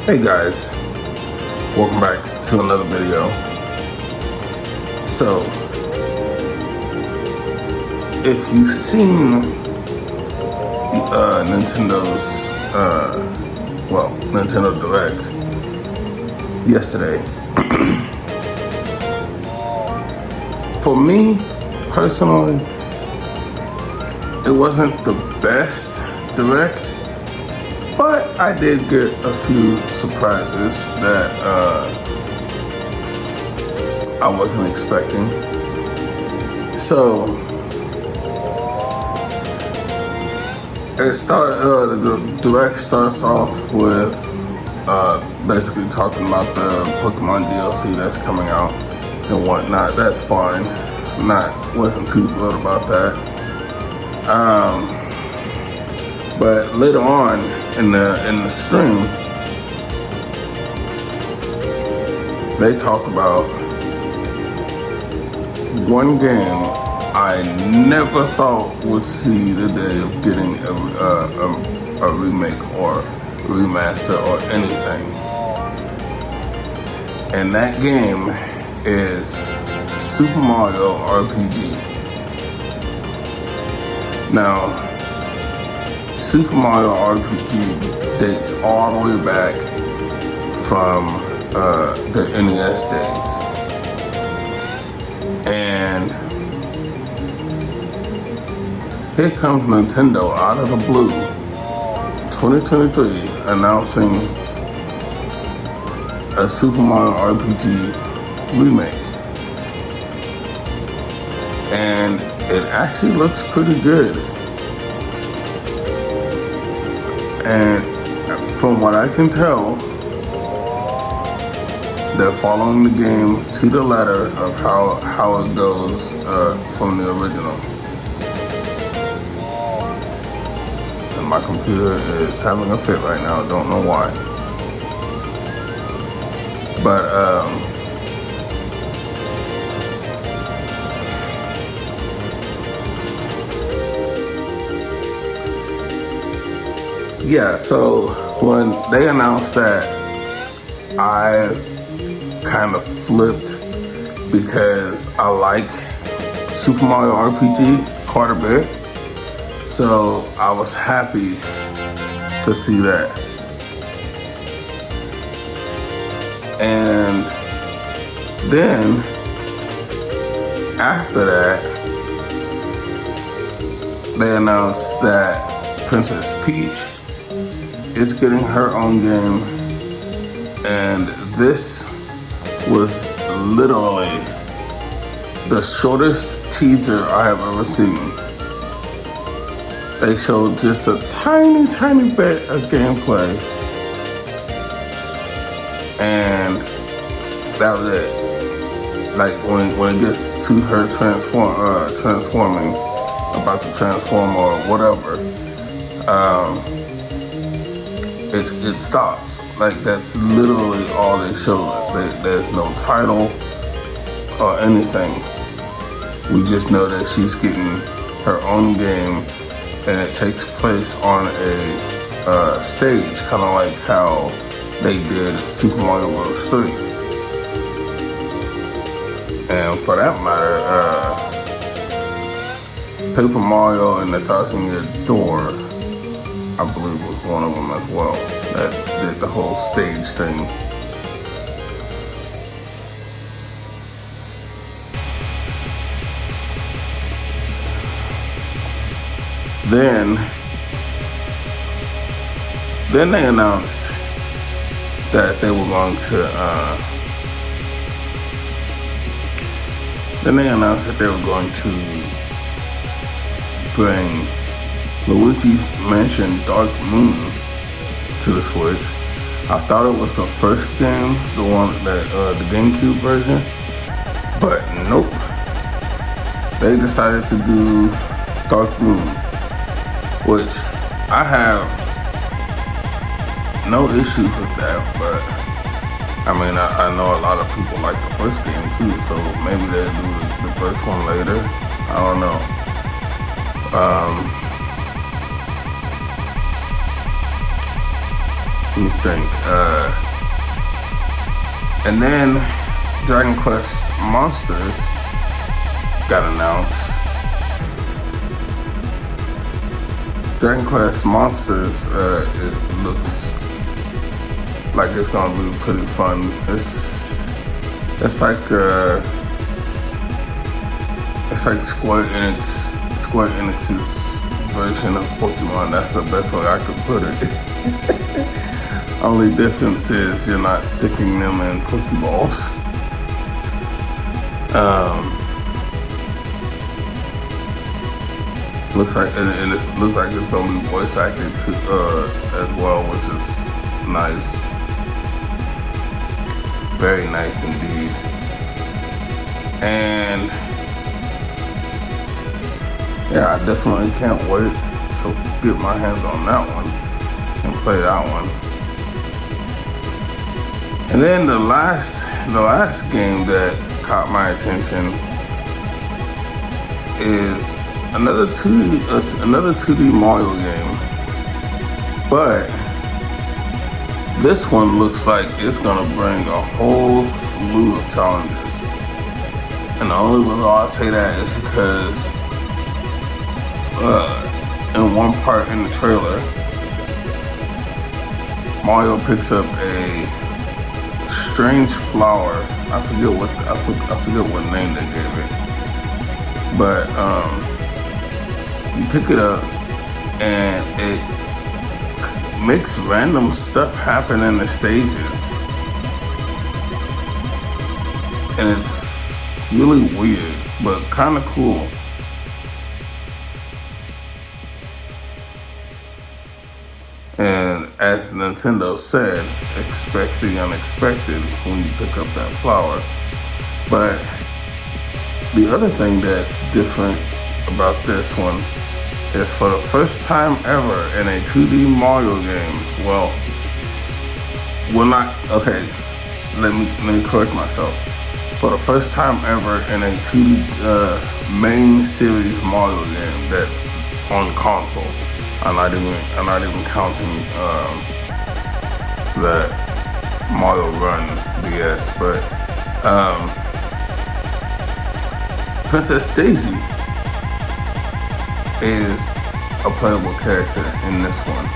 Hey guys, welcome back to another video. So, if you've seen Nintendo's, Nintendo Direct yesterday, for me personally, it wasn't the best Direct. But I did get a few surprises that I wasn't expecting. So the Direct starts off with basically talking about the Pokemon DLC that's coming out and whatnot. That's fine. Wasn't too thrilled about that. But later on in the stream, they talk about one game I never thought would see the day of getting a remake or remaster or anything, and that game is Super Mario RPG. Now, Super Mario RPG dates all the way back from the NES days. And here comes Nintendo out of the blue, 2023, announcing a Super Mario RPG remake. And it actually looks pretty good. And from what I can tell, they're following the game to the letter of how it goes from the original. And my computer is having a fit right now, don't know why. But yeah, so when they announced that, I kind of flipped because I like Super Mario RPG quite a bit. So I was happy to see that. And then after that, they announced that Princess Peach is getting her own game, and this was literally the shortest teaser I have ever seen. They showed just a tiny bit of gameplay, and that was it. Like when it gets to her transforming, about to transform or whatever, it stops. Like, that's literally all they showed us. There's no title or anything. We just know that she's getting her own game, and it takes place on a stage, kind of like how they did Super Mario Bros. 3. And for that matter, Paper Mario and the Thousand Year Door, I believe, was one of them as well, that did the whole stage thing. Then they announced that they were going to bring Luigi's Mansion Dark Moon to the Switch. I thought it was the first game, the one that the GameCube version, but nope. They decided to do Dark Moon, which I have no issues with that, but I mean, I know a lot of people like the first game too, so maybe they'll do the first one later. I don't know. Let me think. And then Dragon Quest Monsters got announced. Dragon Quest Monsters, it looks like it's gonna be pretty fun. It's like Square Enix's version of Pokemon. That's the best way I could put it. Only difference is you're not sticking them in Pokeballs. Looks like it looks like it's gonna be voice acted too, as well, which is nice. Very nice indeed. And yeah, I definitely can't wait to get my hands on that one and play that one. And then the last game that caught my attention is another 2D Mario game, but this one looks like it's gonna bring a whole slew of challenges. And the only reason why I say that is because in one part in the trailer, Mario picks up a strange flower. I forget what name they gave it, but you pick it up and it makes random stuff happen in the stages, and it's really weird but kind of cool. And as Nintendo said, expect the unexpected when you pick up that flower. But the other thing that's different about this one is, for the first time ever in a 2D Mario game, let me correct myself. For the first time ever in a 2D main series Mario game that on console. I'm not even counting the Mario Run DS, but Princess Daisy is a playable character in this one.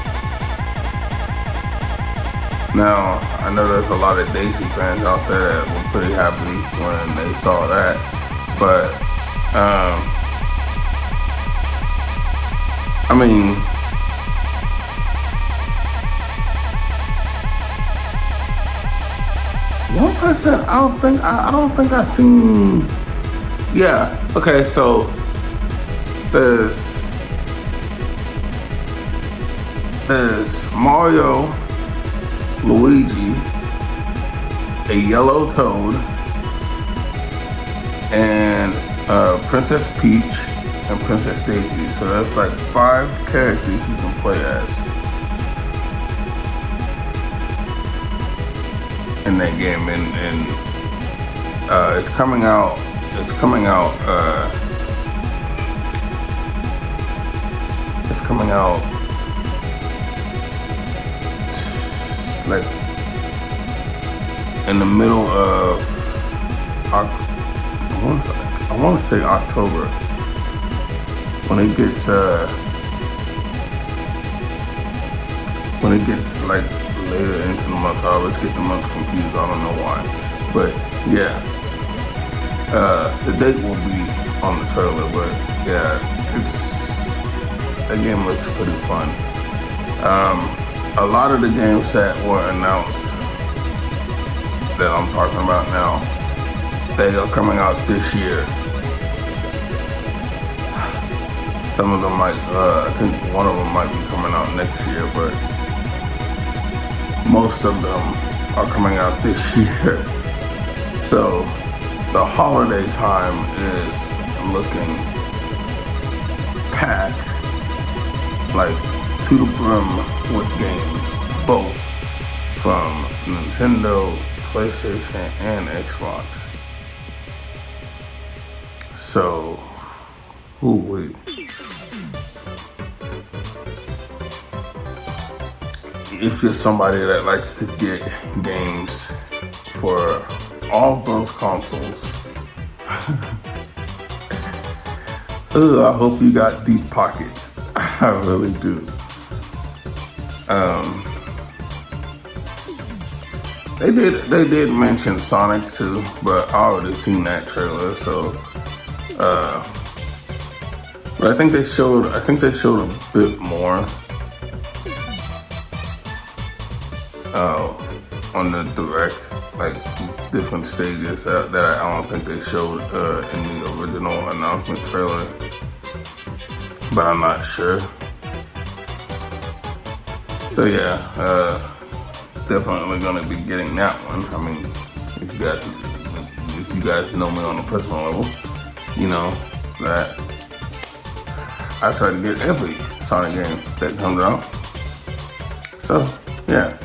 Now, I know there's a lot of Daisy fans out there that were pretty happy when they saw that, but I mean, one person, I don't think I've seen. Yeah, okay, so there's Mario, Luigi, a yellow Toad, and Princess Peach and Princess Daisy. So that's like 5 characters you can play as in that game, and it's coming out like in the middle of I want to say October, when it gets like later into the month. I always get the months confused, I don't know why, but yeah, the date will be on the trailer, but yeah, that game looks pretty fun. A lot of the games that were announced that I'm talking about now, they are coming out this year. Some of them might, I think one of them might be coming out next year, but most of them are coming out this year. So the holiday time is looking packed, like to the brim with games, both from Nintendo, PlayStation, and Xbox. So, if you're somebody that likes to get games for all of those consoles, ugh, I hope you got deep pockets. I really do. They did mention Sonic too, but I already seen that trailer, so but I think they showed a bit more on the direct, like different stages that I don't think they showed in the original announcement trailer, but I'm not sure. So yeah, definitely gonna be getting that one. I mean, if you guys know me on a personal level, you know that I try to get every Sonic game that comes out. So yeah,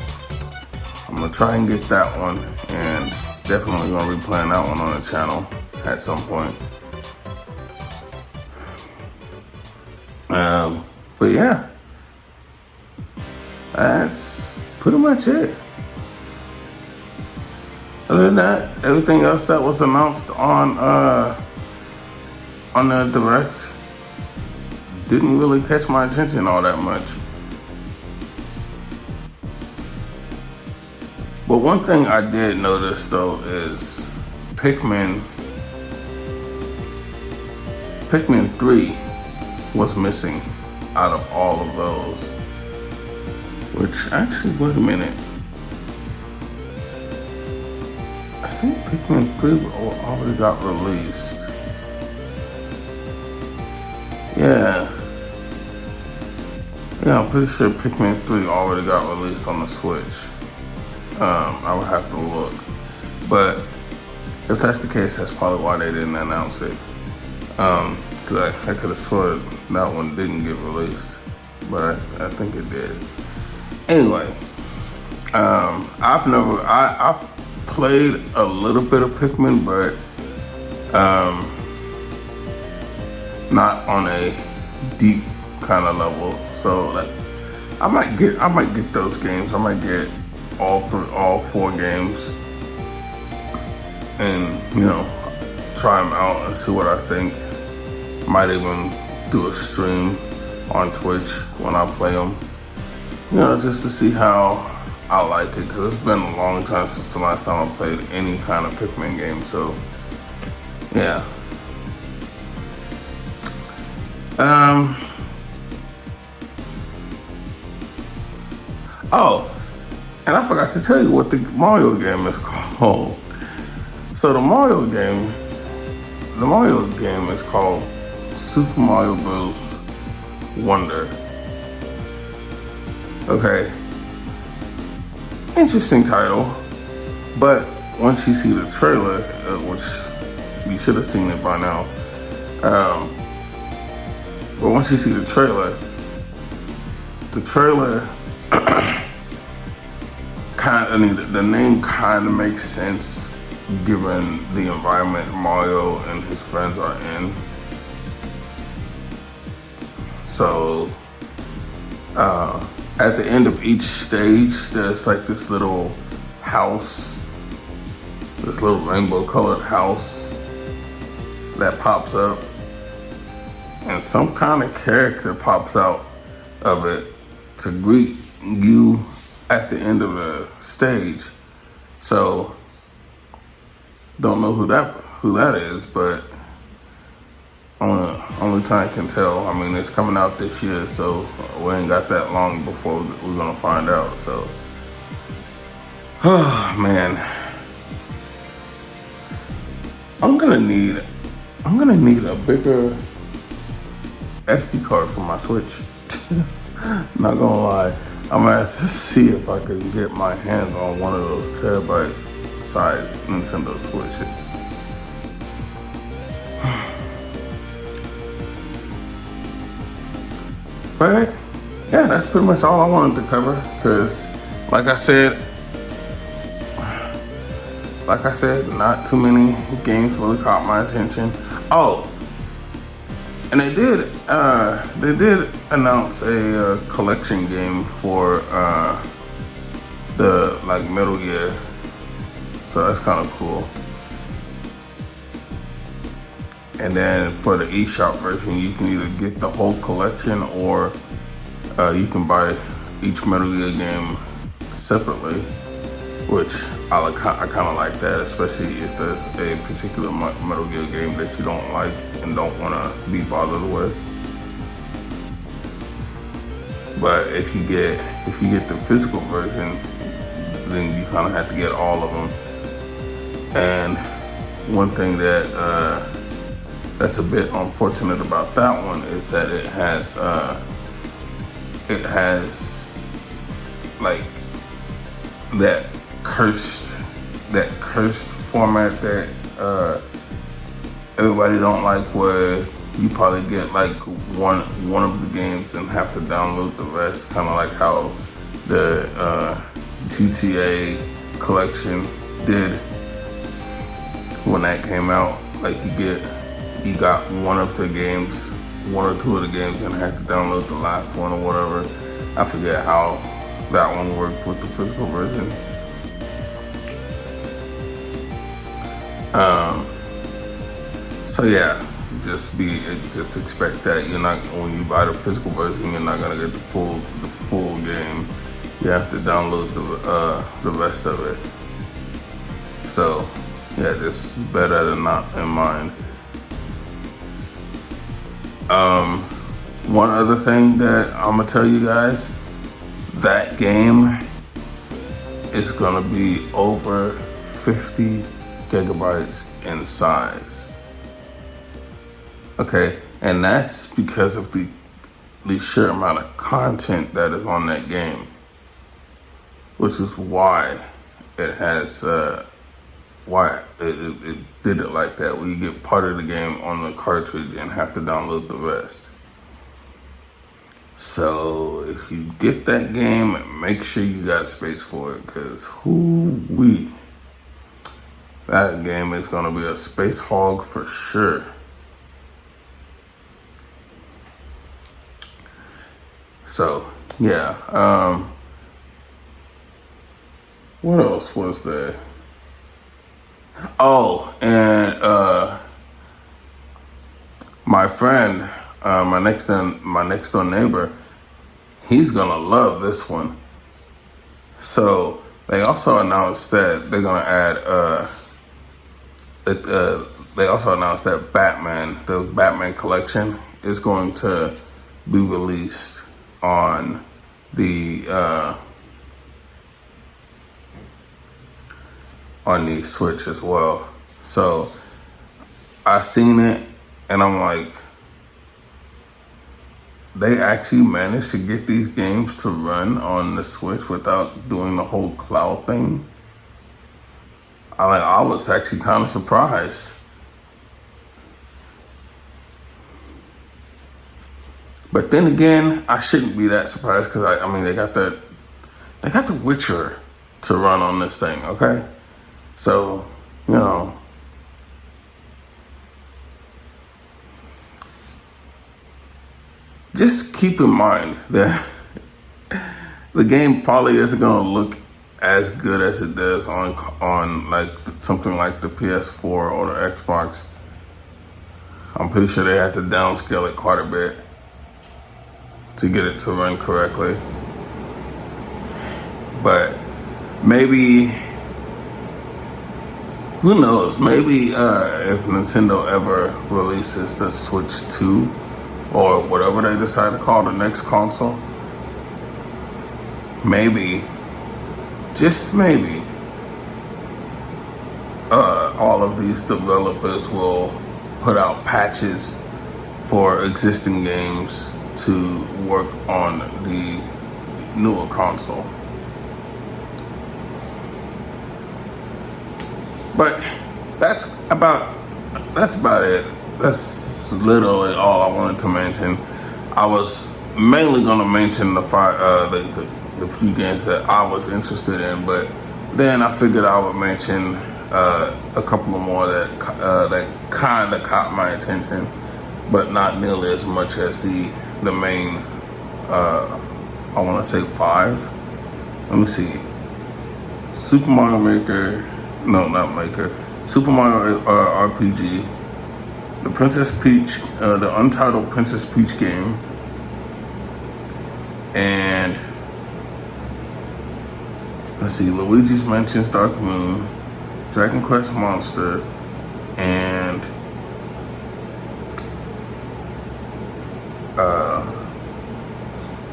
I'm gonna try and get that one, and definitely gonna be playing that one on the channel at some point. But yeah, that's pretty much it. Other than that, everything else that was announced on the direct didn't really catch my attention all that much. But one thing I did notice though is Pikmin 3 was missing out of all of those. Which actually, wait a minute. I think Pikmin 3 already got released. Yeah, I'm pretty sure Pikmin 3 already got released on the Switch. I would have to look. But if that's the case, that's probably why they didn't announce it. Cause I could have sworn that one didn't get released, but I think it did. Anyway, I've played a little bit of Pikmin, but not on a deep kind of level. So like, I might get those games. I might get all 4 games, and try them out and see what I think. Might even do a stream on Twitch when I play them. Just to see how I like it, because it's been a long time since the last time I played any kind of Pikmin game. So yeah. Oh, and I forgot to tell you what the Mario game is called. So the Mario game is called Super Mario Bros. Wonder. Okay. Interesting title, but once you see the trailer, which you should have seen it by now, but once you see the trailer the name kind of makes sense given the environment Mario and his friends are in. So at the end of each stage, there's like this little house, this little rainbow colored house that pops up, and some kind of character pops out of it to greet you at the end of the stage. So don't know who that is, but only time can tell. I mean, it's coming out this year, so we ain't got that long before we're gonna find out. So, oh man, I'm gonna need a bigger SD card for my Switch. Not gonna lie, I'm gonna have to see if I can get my hands on one of those terabyte size Nintendo Switches. But yeah, that's pretty much all I wanted to cover, because like I said, not too many games really caught my attention. Oh, and they did announce a collection game for the like Metal Gear. So that's kind of cool. And then for the eShop version, you can either get the whole collection or you can buy each Metal Gear game separately, which I kind of like that, especially if there's a particular Metal Gear game that you don't like and don't want to be bothered with. But if you get the physical version, then you kind of have to get all of them. And one thing that that's a bit unfortunate about that one is that it has like that cursed format that everybody don't like, where you probably get like one of the games and have to download the rest, kind of like how the GTA collection did when that came out. Like you got one of the games, one or two of the games, and had to download the last one or whatever. I forget how that one worked with the physical version. So yeah, just expect that you're not, when you buy the physical version, you're not gonna get the full game. You have to download the rest of it. So yeah, just bear that in mind. One other thing that I'm gonna tell you guys, that game is gonna be over 50 gigabytes in size. Okay, and that's because of the sheer amount of content that is on that game, which is why it has why it did it like that, where you get part of the game on the cartridge and have to download the rest. So if you get that game, make sure you got space for it, because that game is gonna be a space hog for sure. So yeah, what else was there? Oh, and my friend, my next door neighbor, he's gonna love this one. So they also announced that they're gonna add they also announced that the Batman collection is going to be released on the Switch as well. So I seen it and I'm like, they actually managed to get these games to run on the Switch without doing the whole cloud thing. I was actually kind of surprised. But then again, I shouldn't be that surprised, because I mean they got The Witcher to run on this thing, okay? So, you know, just keep in mind that the game probably isn't gonna look as good as it does on like something like the PS4 or the Xbox. I'm pretty sure they had to downscale it quite a bit to get it to run correctly. But maybe, who knows, maybe if Nintendo ever releases the Switch 2 or whatever they decide to call the next console, maybe, just maybe, all of these developers will put out patches for existing games to work on the newer console. But that's about it. That's literally all I wanted to mention. I was mainly going to mention the few games that I was interested in, but then I figured I would mention a couple of more that kind of caught my attention, but not nearly as much as the main. I want to say 5. Let me see. Super Mario Maker, no, not Maker, Super Mario RPG, the Princess Peach, the Untitled Princess Peach game, and let's see, Luigi's Mansion Dark Moon, Dragon Quest Monster, and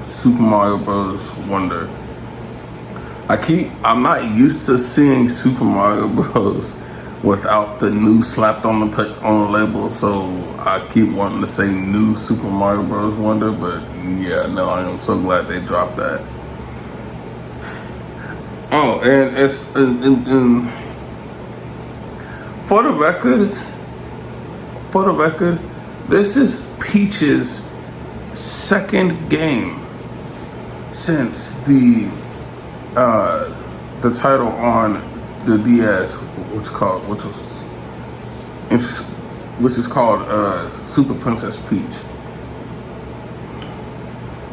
Super Mario Bros. Wonder. I'm not used to seeing Super Mario Bros. Without the new slapped on the label, so I keep wanting to say new Super Mario Bros. Wonder, but yeah, no, I am so glad they dropped that. Oh, and it's for the record, this is Peach's second game since the title on the DS, which is called Super Princess Peach,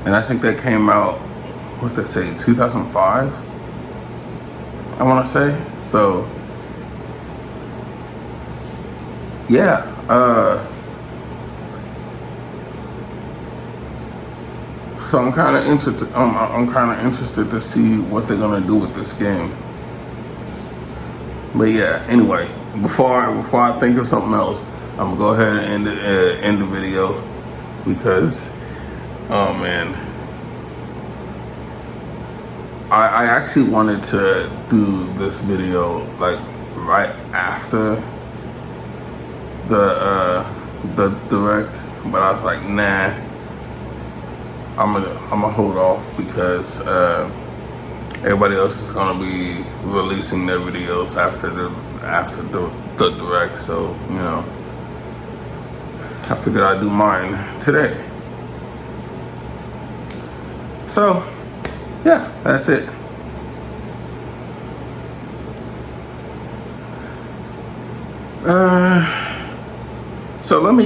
and I think that came out, what did they say, 2005? I want to say so. Yeah. So I'm kind of interested. I'm kind of interested to see what they're gonna do with this game. But yeah. Anyway, before I think of something else, I'm gonna go ahead and end the video because, oh man, I actually wanted to do this video like right after the direct, but I was like, nah. I'm gonna hold off because everybody else is gonna be releasing their videos after the direct. So you know, I figured I'd do mine today. So yeah, that's it. So let me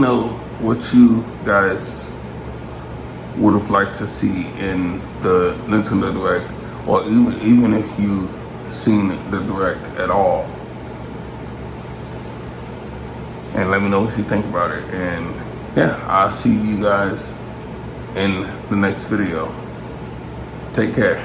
know what you guys would have liked to see in the Nintendo Direct, or even if you seen the Direct at all, and let me know what you think about it. And yeah, I'll see you guys in the next video. Take care.